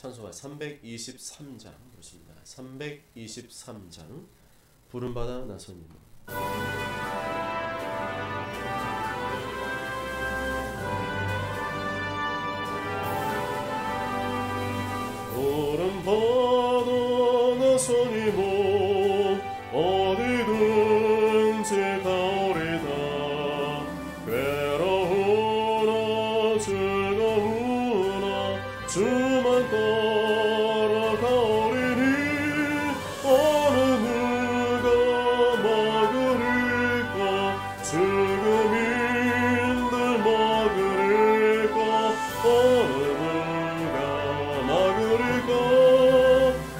찬송가 323장 보십니다. 323장 부름받아 나서님. 부름받아 나서니모 어디든지 가오리다. 괴로우나 즐거우나 주만 따라가오리니 어느 누가 막으리까. 죽음인들 막으리까. 어느 누가 막으리까.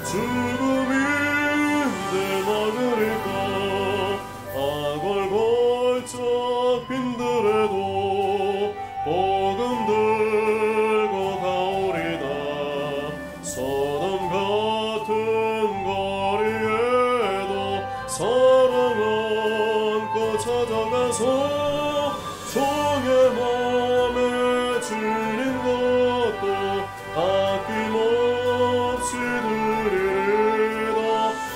죽음인들 막으리까. 아골골짝 빈들에도 복음 들고 가오리다. 소돔 같은 거리에도 사랑 안고 찾아가서 종의 맘에 질린 것도 아낌없이 드리리다.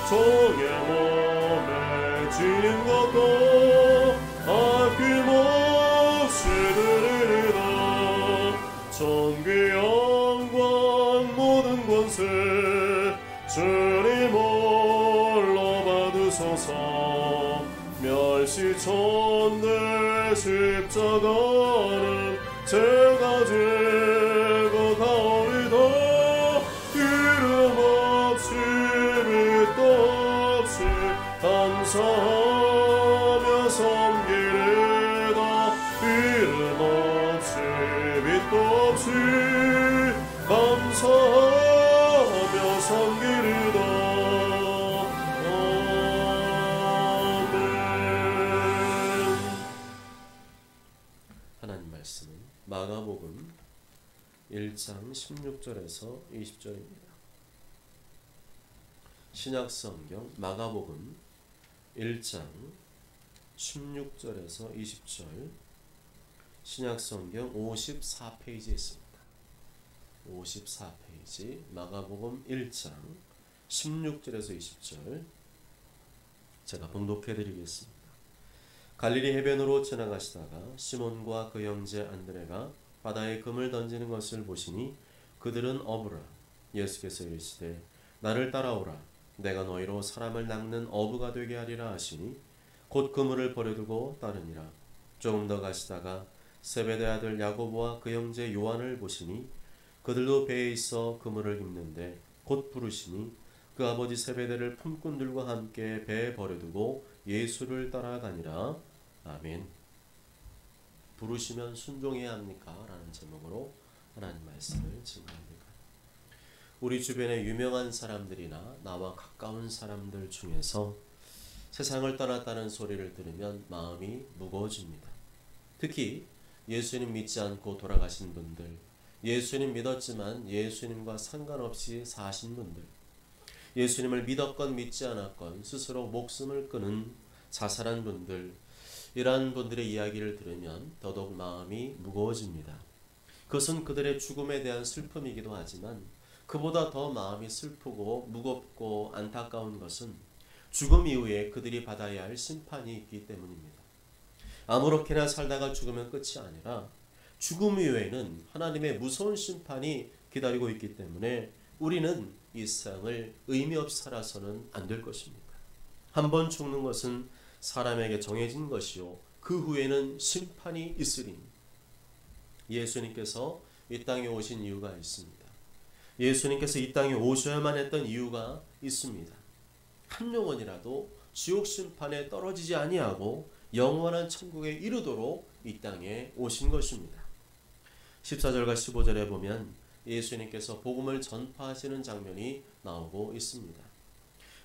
종의 몸에 질린 것도 아낌없이 드리리다. 존귀 영광 모든 권세 주님 홀로 받으소서. 멸시천대 십자가는 제가 지고 가오리다. 이름 없이 밑도 없이 감사하며 섬기리다. 이름 없이 밑도 없이 감사하며 섬기리다. 아멘. 하나님 말씀은 마가복음 1장 16절에서 20절입니다. 신약성경 마가복음 1장 16절에서 20절, 신약성경 54페이지에 있습니다. 54페이지 마가복음 1장 16절에서 20절 제가 봉독해 드리겠습니다. 갈릴리 해변으로 지나가시다가 시몬과 그 형제 안드레가 바다에 금을 던지는 것을 보시니 그들은 어부라. 예수께서 이르시되 나를 따라오라. 내가 너희로 사람을 낚는 어부가 되게 하리라 하시니 곧 그물을 버려두고 따르니라. 조금 더 가시다가 세베대 아들 야고보와 그 형제 요한을 보시니 그들도 배에 있어 그물을 깁는데 곧 부르시니 그 아버지 세베대를 품꾼들과 함께 배에 버려두고 예수를 따라가니라. 아멘. 부르시면 순종해야 합니까? 라는 제목으로 하나님 말씀을 증거합니다. 우리 주변에 유명한 사람들이나 나와 가까운 사람들 중에서 세상을 떠났다는 소리를 들으면 마음이 무거워집니다. 특히 예수님 믿지 않고 돌아가신 분들, 예수님 믿었지만 예수님과 상관없이 사신 분들, 예수님을 믿었건 믿지 않았건 스스로 목숨을 끊은 자살한 분들, 이러한 분들의 이야기를 들으면 더더욱 마음이 무거워집니다. 그것은 그들의 죽음에 대한 슬픔이기도 하지만 그보다 더 마음이 슬프고 무겁고 안타까운 것은 죽음 이후에 그들이 받아야 할 심판이 있기 때문입니다. 아무렇게나 살다가 죽으면 끝이 아니라 죽음 이후에는 하나님의 무서운 심판이 기다리고 있기 때문에 우리는 이 세상을 의미 없이 살아서는 안 될 것입니다. 한 번 죽는 것은 사람에게 정해진 것이요 그 후에는 심판이 있으리니 예수님께서 이 땅에 오신 이유가 있습니다. 예수님께서 이 땅에 오셔야만 했던 이유가 있습니다. 한 영혼이라도 지옥 심판에 떨어지지 아니하고 영원한 천국에 이르도록 이 땅에 오신 것입니다. 14절과 15절에 보면 예수님께서 복음을 전파하시는 장면이 나오고 있습니다.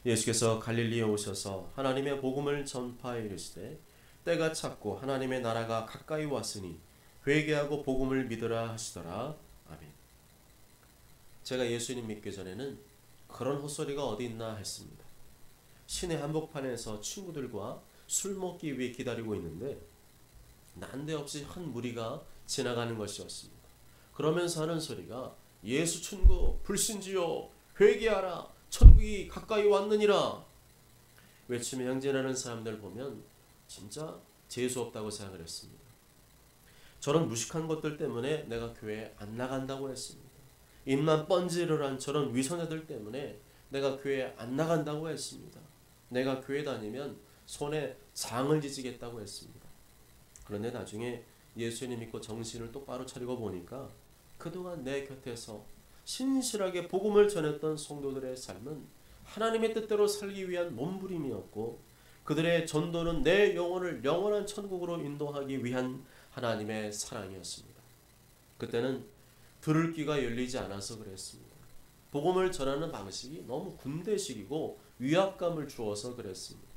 예수께서 갈릴리에 오셔서 하나님의 복음을 전파해 이르시되 때가 찼고 하나님의 나라가 가까이 왔으니 회개하고 복음을 믿으라 하시더라. 아멘. 제가 예수님 믿기 전에는 그런 헛소리가 어디 있나 했습니다. 시내 한복판에서 친구들과 술 먹기 위해 기다리고 있는데 난데없이 한 무리가 지나가는 것이었습니다. 그러면서 하는 소리가 예수 천국 불신지요 회개하라 천국이 가까이 왔느니라 외치며 행진하는 사람들 보면 진짜 재수 없다고 생각을 했습니다. 저런 무식한 것들 때문에 내가 교회에 안 나간다고 했습니다. 입만 번지르르한 저런 위선자들 때문에 내가 교회에 안 나간다고 했습니다. 내가 교회 다니면 손에 장을 지지겠다고 했습니다. 그런데 나중에 예수님 믿고 정신을 똑바로 차리고 보니까 그동안 내 곁에서 신실하게 복음을 전했던 성도들의 삶은 하나님의 뜻대로 살기 위한 몸부림이었고 그들의 전도는 내 영혼을 영원한 천국으로 인도하기 위한 하나님의 사랑이었습니다. 그때는 들을 귀가 열리지 않아서 그랬습니다. 복음을 전하는 방식이 너무 군대식이고 위압감을 주어서 그랬습니다.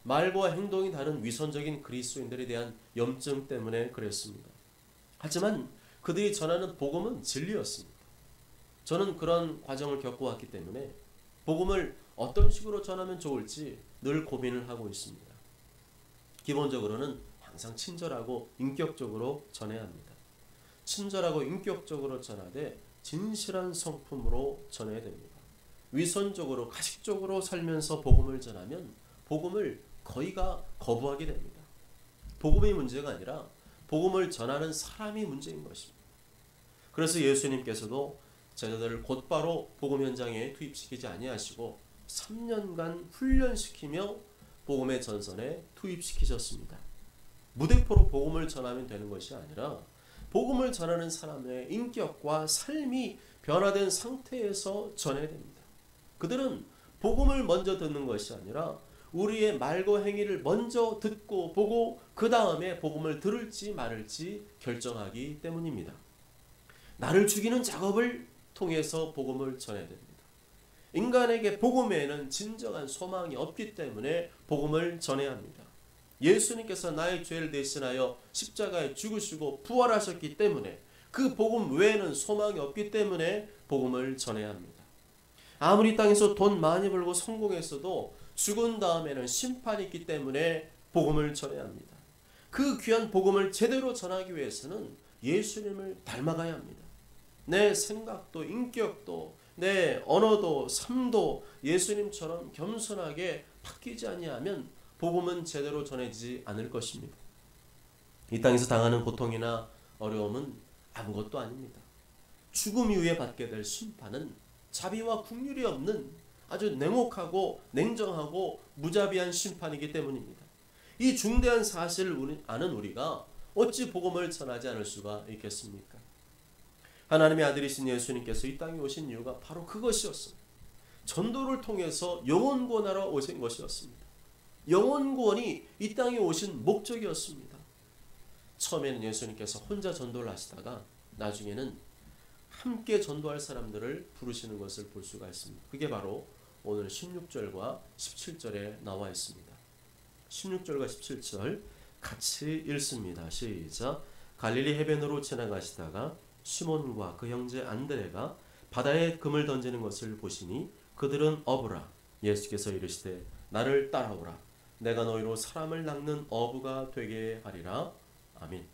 말과 행동이 다른 위선적인 그리스도인들에 대한 염증 때문에 그랬습니다. 하지만 그들이 전하는 복음은 진리였습니다. 저는 그런 과정을 겪어왔기 때문에 복음을 어떤 식으로 전하면 좋을지 늘 고민을 하고 있습니다. 기본적으로는 항상 친절하고 인격적으로 전해야 합니다. 친절하고 인격적으로 전하되 진실한 성품으로 전해야 됩니다. 위선적으로 가식적으로 살면서 복음을 전하면 복음을 거의가 거부하게 됩니다. 복음의 문제가 아니라 복음을 전하는 사람이 문제인 것입니다. 그래서 예수님께서도 제자들을 곧바로 복음 현장에 투입시키지 아니하시고 3년간 훈련시키며 복음의 전선에 투입시키셨습니다. 무대포로 복음을 전하면 되는 것이 아니라 복음을 전하는 사람의 인격과 삶이 변화된 상태에서 전해야 됩니다. 그들은 복음을 먼저 듣는 것이 아니라 우리의 말과 행위를 먼저 듣고 보고 그 다음에 복음을 들을지 말을지 결정하기 때문입니다. 나를 죽이는 작업을 통해서 복음을 전해야 됩니다. 인간에게 복음에는 진정한 소망이 없기 때문에 복음을 전해야 합니다. 예수님께서 나의 죄를 대신하여 십자가에 죽으시고 부활하셨기 때문에 그 복음 외에는 소망이 없기 때문에 복음을 전해야 합니다. 아무리 땅에서 돈 많이 벌고 성공했어도 죽은 다음에는 심판이 있기 때문에 복음을 전해야 합니다. 그 귀한 복음을 제대로 전하기 위해서는 예수님을 닮아가야 합니다. 내 생각도 인격도 내 언어도 삶도 예수님처럼 겸손하게 바뀌지 아니하면 복음은 제대로 전해지지 않을 것입니다. 이 땅에서 당하는 고통이나 어려움은 아무것도 아닙니다. 죽음 이후에 받게 될 심판은 자비와 긍휼이 없는 아주 냉혹하고 냉정하고 무자비한 심판이기 때문입니다. 이 중대한 사실을 아는 우리가 어찌 복음을 전하지 않을 수가 있겠습니까? 하나님의 아들이신 예수님께서 이 땅에 오신 이유가 바로 그것이었습니다. 전도를 통해서 영혼 구원하러 오신 것이었습니다. 영혼 구원이 이 땅에 오신 목적이었습니다. 처음에는 예수님께서 혼자 전도를 하시다가 나중에는 함께 전도할 사람들을 부르시는 것을 볼 수가 있습니다. 그게 바로 오늘 16절과 17절에 나와 있습니다. 16절과 17절 같이 읽습니다. 시작. 갈릴리 해변으로 지나가시다가 시몬과 그 형제 안드레가 바다에 금을 던지는 것을 보시니 그들은 어부라. 예수께서 이르시되 나를 따라오라. 내가 너희로 사람을 낚는 어부가 되게 하리라. 아멘.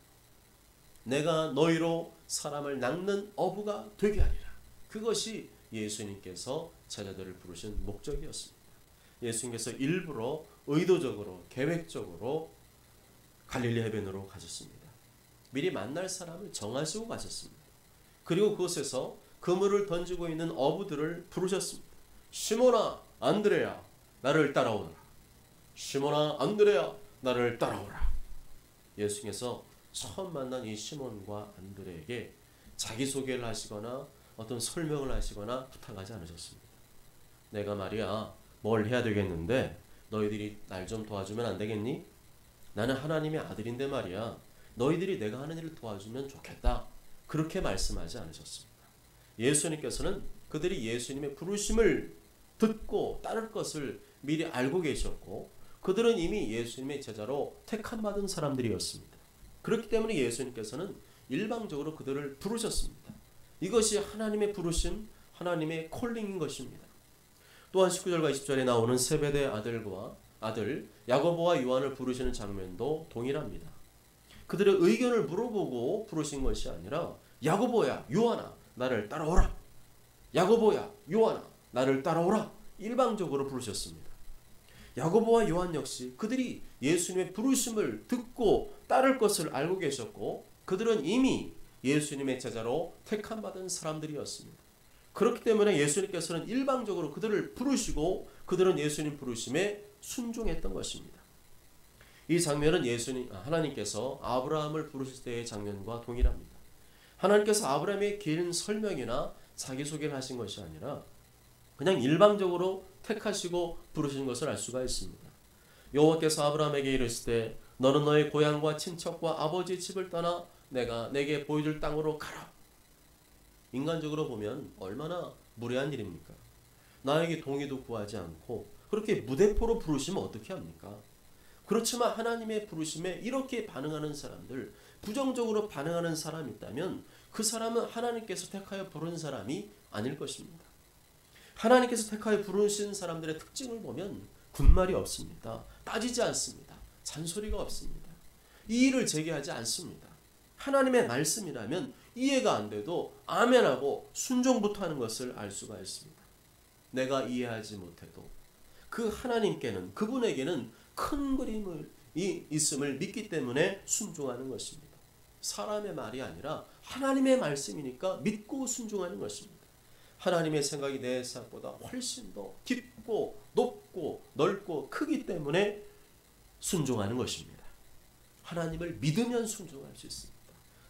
내가 너희로 사람을 낚는 어부가 되게 하리라. 그것이 예수님께서 제자들을 부르신 목적이었습니다. 예수님께서 일부러 의도적으로 계획적으로 갈릴리 해변으로 가셨습니다. 미리 만날 사람을 정하시고 가셨습니다. 그리고 그곳에서 그물을 던지고 있는 어부들을 부르셨습니다. 시몬아 안드레야 나를 따라오너라. 시몬아 안드레야 나를 따라오라. 예수님께서 처음 만난 이 시몬과 안드레에게 자기소개를 하시거나 어떤 설명을 하시거나 부탁하지 않으셨습니다. 내가 말이야 뭘 해야 되겠는데 너희들이 날 좀 도와주면 안 되겠니? 나는 하나님의 아들인데 말이야 너희들이 내가 하는 일을 도와주면 좋겠다. 그렇게 말씀하지 않으셨습니다. 예수님께서는 그들이 예수님의 부르심을 듣고 따를 것을 미리 알고 계셨고 그들은 이미 예수님의 제자로 택함받은 사람들이었습니다. 그렇기 때문에 예수님께서는 일방적으로 그들을 부르셨습니다. 이것이 하나님의 부르심, 하나님의 콜링인 것입니다. 또한 19절과 20절에 나오는 세베대 아들 야고보와 요한을 부르시는 장면도 동일합니다. 그들의 의견을 물어보고 부르신 것이 아니라 야고보야, 요한아, 나를 따라오라. 야고보야, 요한아, 나를 따라오라. 일방적으로 부르셨습니다. 야고보와 요한 역시 그들이 예수님의 부르심을 듣고 따를 것을 알고 계셨고 그들은 이미 예수님의 제자로 택함받은 사람들이었습니다. 그렇기 때문에 예수님께서는 일방적으로 그들을 부르시고 그들은 예수님 부르심에 순종했던 것입니다. 이 장면은 하나님께서 아브라함을 부르실 때의 장면과 동일합니다. 하나님께서 아브라함의 긴 설명이나 자기소개를 하신 것이 아니라 그냥 일방적으로 택하시고 부르신 것을 알 수가 있습니다. 여호와께서 아브라함에게 이르실 때 너는 너의 고향과 친척과 아버지의 집을 떠나 내가 내게 보여줄 땅으로 가라. 인간적으로 보면 얼마나 무례한 일입니까? 나에게 동의도 구하지 않고 그렇게 무대포로 부르시면 어떻게 합니까? 그렇지만 하나님의 부르심에 이렇게 반응하는 사람들, 부정적으로 반응하는 사람이 있다면 그 사람은 하나님께서 택하여 부른 사람이 아닐 것입니다. 하나님께서 택하여 부르신 사람들의 특징을 보면 군말이 없습니다. 따지지 않습니다. 잔소리가 없습니다. 이의를 제기하지 않습니다. 하나님의 말씀이라면 이해가 안 돼도 아멘하고 순종부터 하는 것을 알 수가 있습니다. 내가 이해하지 못해도 그 하나님께는, 그분에게는 큰 그림이 있음을 믿기 때문에 순종하는 것입니다. 사람의 말이 아니라 하나님의 말씀이니까 믿고 순종하는 것입니다. 하나님의 생각이 내 생각보다 훨씬 더 깊고 높고 넓고 크기 때문에 순종하는 것입니다. 하나님을 믿으면 순종할 수 있습니다.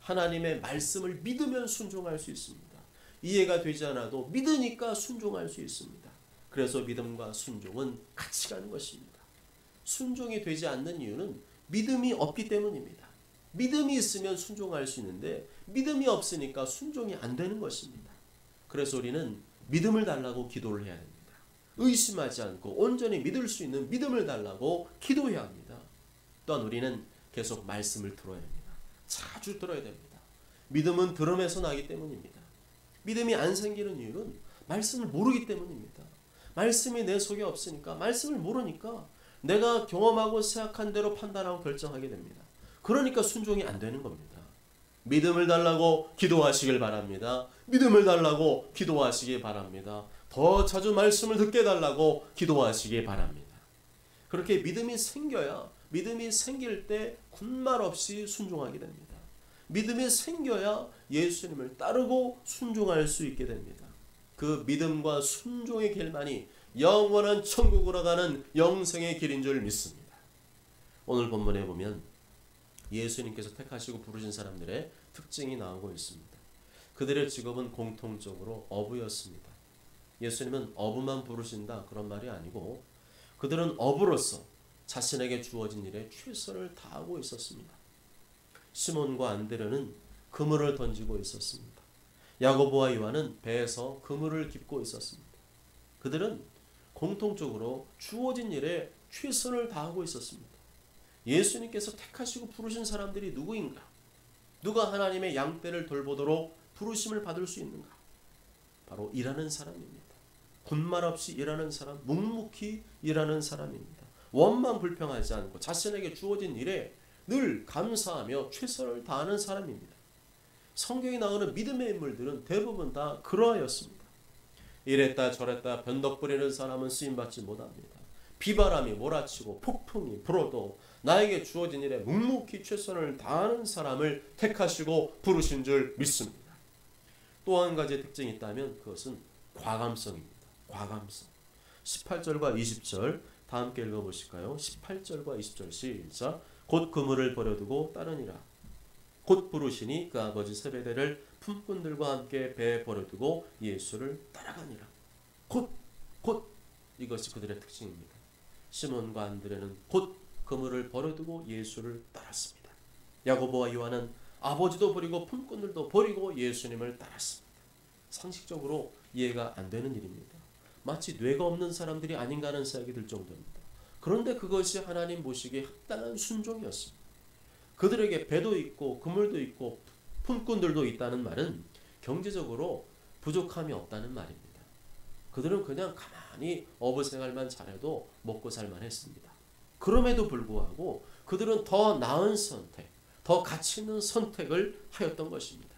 하나님의 말씀을 믿으면 순종할 수 있습니다. 이해가 되지 않아도 믿으니까 순종할 수 있습니다. 그래서 믿음과 순종은 같이 가는 것입니다. 순종이 되지 않는 이유는 믿음이 없기 때문입니다. 믿음이 있으면 순종할 수 있는데 믿음이 없으니까 순종이 안 되는 것입니다. 그래서 우리는 믿음을 달라고 기도를 해야 됩니다. 의심하지 않고 온전히 믿을 수 있는 믿음을 달라고 기도해야 합니다. 또한 우리는 계속 말씀을 들어야 합니다. 자주 들어야 됩니다. 믿음은 들음에서 나기 때문입니다. 믿음이 안 생기는 이유는 말씀을 모르기 때문입니다. 말씀이 내 속에 없으니까, 말씀을 모르니까 내가 경험하고 생각한 대로 판단하고 결정하게 됩니다. 그러니까 순종이 안 되는 겁니다. 믿음을 달라고 기도하시길 바랍니다. 믿음을 달라고 기도하시기 바랍니다. 더 자주 말씀을 듣게 달라고 기도하시기 바랍니다. 그렇게 믿음이 생겨야, 믿음이 생길 때 군말 없이 순종하게 됩니다. 믿음이 생겨야 예수님을 따르고 순종할 수 있게 됩니다. 그 믿음과 순종의 길만이 영원한 천국으로 가는 영생의 길인 줄 믿습니다. 오늘 본문에 보면 예수님께서 택하시고 부르신 사람들의 특징이 나오고 있습니다. 그들의 직업은 공통적으로 어부였습니다. 예수님은 어부만 부르신다 그런 말이 아니고 그들은 어부로서 자신에게 주어진 일에 최선을 다하고 있었습니다. 시몬과 안드레는 그물을 던지고 있었습니다. 야고보와 요한은 배에서 그물을 깁고 있었습니다. 그들은 공통적으로 주어진 일에 최선을 다하고 있었습니다. 예수님께서 택하시고 부르신 사람들이 누구인가? 누가 하나님의 양떼를 돌보도록 부르심을 받을 수 있는가? 바로 일하는 사람입니다. 군말 없이 일하는 사람, 묵묵히 일하는 사람입니다. 원망 불평하지 않고 자신에게 주어진 일에 늘 감사하며 최선을 다하는 사람입니다. 성경에 나오는 믿음의 인물들은 대부분 다 그러하였습니다. 이랬다 저랬다 변덕 부리는 사람은 쓰임받지 못합니다. 비바람이 몰아치고 폭풍이 불어도 나에게 주어진 일에 묵묵히 최선을 다하는 사람을 택하시고 부르신 줄 믿습니다. 또 한 가지 특징이 있다면 그것은 과감성입니다. 과감성. 18절과 20절 다 함께 읽어보실까요? 18절과 20절 시작. 곧 그물을 버려두고 따르니라. 곧 부르시니 그 아버지 세베대를 품꾼들과 함께 배에 버려두고 예수를 따라가니라. 곧 이것이 그들의 특징입니다. 시몬과 안드레는 곧 그물을 버려두고 예수를 따랐습니다. 야고보와 요한은 아버지도 버리고 품꾼들도 버리고 예수님을 따랐습니다. 상식적으로 이해가 안 되는 일입니다. 마치 뇌가 없는 사람들이 아닌가 하는 생각이 들 정도입니다. 그런데 그것이 하나님 보시기에 합당한 순종이었습니다. 그들에게 배도 있고 그물도 있고 품꾼들도 있다는 말은 경제적으로 부족함이 없다는 말입니다. 그들은 그냥 가만히 어부 생활만 잘해도 먹고 살만 했습니다. 그럼에도 불구하고 그들은 더 나은 선택, 더 가치 있는 선택을 하였던 것입니다.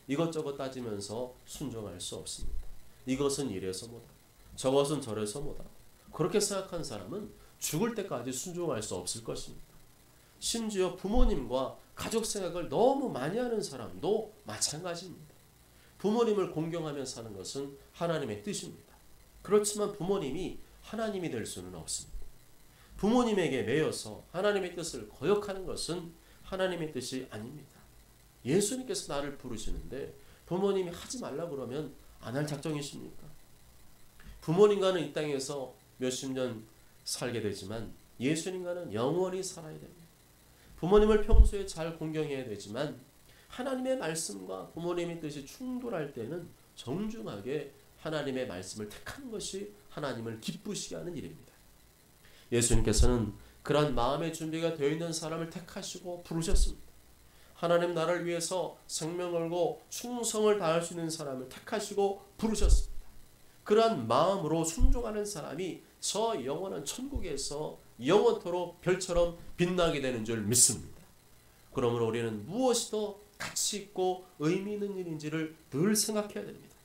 이것저것 따지면서 순종할 수 없습니다. 이것은 이래서 뭐다, 저것은 저래서 뭐다, 그렇게 생각한 사람은 죽을 때까지 순종할 수 없을 것입니다. 심지어 부모님과 가족 생각을 너무 많이 하는 사람도 마찬가지입니다. 부모님을 공경하며 사는 것은 하나님의 뜻입니다. 그렇지만 부모님이 하나님이 될 수는 없습니다. 부모님에게 매여서 하나님의 뜻을 거역하는 것은 하나님의 뜻이 아닙니다. 예수님께서 나를 부르시는데 부모님이 하지 말라 그러면 안 할 작정이십니까? 부모님과는 이 땅에서 몇십 년 살게 되지만 예수님과는 영원히 살아야 됩니다. 부모님을 평소에 잘 공경해야 되지만 하나님의 말씀과 부모님의 뜻이 충돌할 때는 정중하게 하나님의 말씀을 택하는 것이 하나님을 기쁘시게 하는 일입니다. 예수님께서는 그러한 마음의 준비가 되어 있는 사람을 택하시고 부르셨습니다. 하나님 나라를 위해서 생명 걸고 충성을 다할 수 있는 사람을 택하시고 부르셨습니다. 그러한 마음으로 순종하는 사람이 저 영원한 천국에서 영원토록 별처럼 빛나게 되는 줄 믿습니다. 그러므로 우리는 무엇이 더 가치 있고 의미 있는 일인지를 늘 생각해야 됩니다.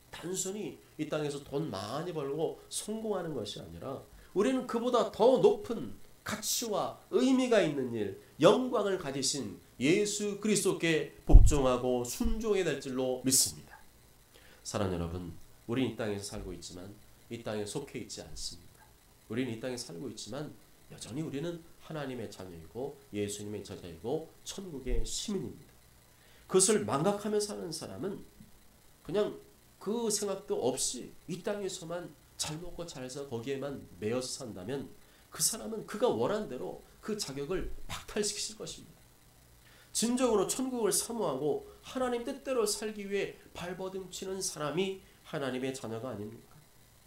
단순히 이 땅에서 돈 많이 벌고 성공하는 것이 아니라 우리는 그보다 더 높은 가치와 의미가 있는 일, 영광을 가지신 예수 그리스도께 복종하고 순종해야 될 줄로 믿습니다. 사랑하는 여러분, 우리는 이 땅에서 살고 있지만 이 땅에 속해 있지 않습니다. 우리는 이 땅에 살고 있지만 여전히 우리는 하나님의 자녀이고 예수님의 제자이고 천국의 시민입니다. 그것을 망각하며 사는 사람은 그냥 그 생각도 없이 이 땅에서만 잘 먹고 잘 사 거기에만 매여서 산다면 그 사람은 그가 원한 대로 그 자격을 박탈시키실 것입니다. 진정으로 천국을 사모하고 하나님 뜻대로 살기 위해 발버둥치는 사람이 하나님의 자녀가 아닙니까?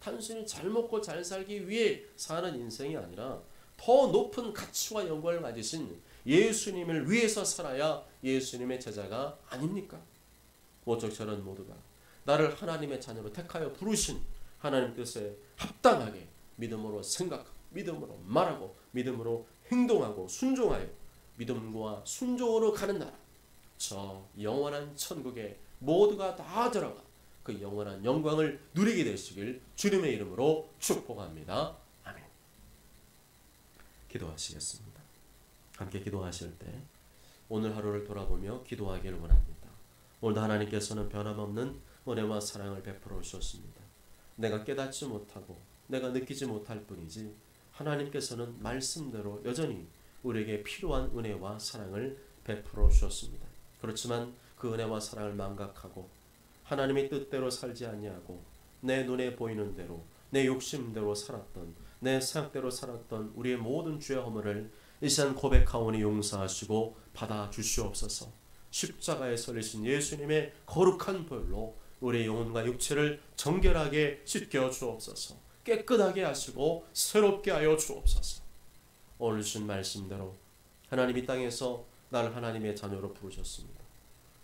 단순히 잘 먹고 잘 살기 위해 사는 인생이 아니라 더 높은 가치와 영광을 가지신 예수님을 위해서 살아야 예수님의 제자가 아닙니까? 모쪼록 저는 모두가 나를 하나님의 자녀로 택하여 부르신 하나님 뜻에 합당하게 믿음으로 생각하고 믿음으로 말하고 믿음으로 행동하고 순종하여 믿음과 순종으로 가는 나라, 저 영원한 천국에 모두가 다 들어가 그 영원한 영광을 누리게 되시길 주님의 이름으로 축복합니다. 아멘. 기도하시겠습니다. 함께 기도하실 때 오늘 하루를 돌아보며 기도하기를 원합니다. 오늘도 하나님께서는 변함없는 은혜와 사랑을 베풀어 주셨습니다. 내가 깨닫지 못하고 내가 느끼지 못할 뿐이지 하나님께서는 말씀대로 여전히 우리에게 필요한 은혜와 사랑을 베풀어 주셨습니다. 그렇지만 그 은혜와 사랑을 망각하고 하나님의 뜻대로 살지 아니하고 내 눈에 보이는 대로 내 욕심대로 살았던 내 생각대로 살았던 우리의 모든 죄와 허물을 이 시간 고백하오니 용서하시고 받아 주시옵소서. 십자가에 설리신 예수님의 거룩한 보혈로 우리의 영혼과 육체를 정결하게 씻겨 주옵소서. 깨끗하게 하시고 새롭게 하여 주옵소서. 오늘 주신 말씀대로 하나님 이 땅에서 나를 하나님의 자녀로 부르셨습니다.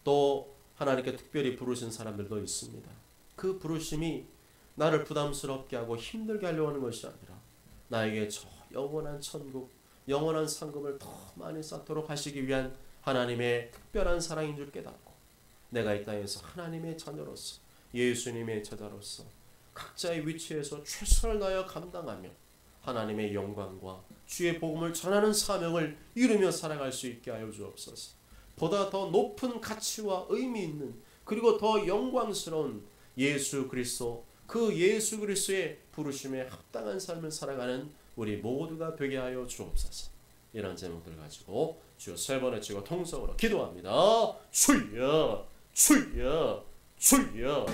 또 하나님께 특별히 부르신 사람들도 있습니다. 그 부르심이 나를 부담스럽게 하고 힘들게 하려고 하는 것이 아니라 나에게 저 영원한 천국, 영원한 상급을 더 많이 쌓도록 하시기 위한 하나님의 특별한 사랑인 줄 깨닫고 내가 이 땅에서 하나님의 자녀로서 예수님의 제자로서 각자의 위치에서 최선을 다하여 감당하며 하나님의 영광과 주의 복음을 전하는 사명을 이루며 살아갈 수 있게 하여 주옵소서. 보다 더 높은 가치와 의미 있는 그리고 더 영광스러운 예수 그리스도, 그 예수 그리스도의 부르심에 합당한 삶을 살아가는 우리 모두가 되게 하여 주옵소서. 이런 제목들 가지고 주여 세 번에 치고 통성으로 기도합니다. 주여 주여 주여.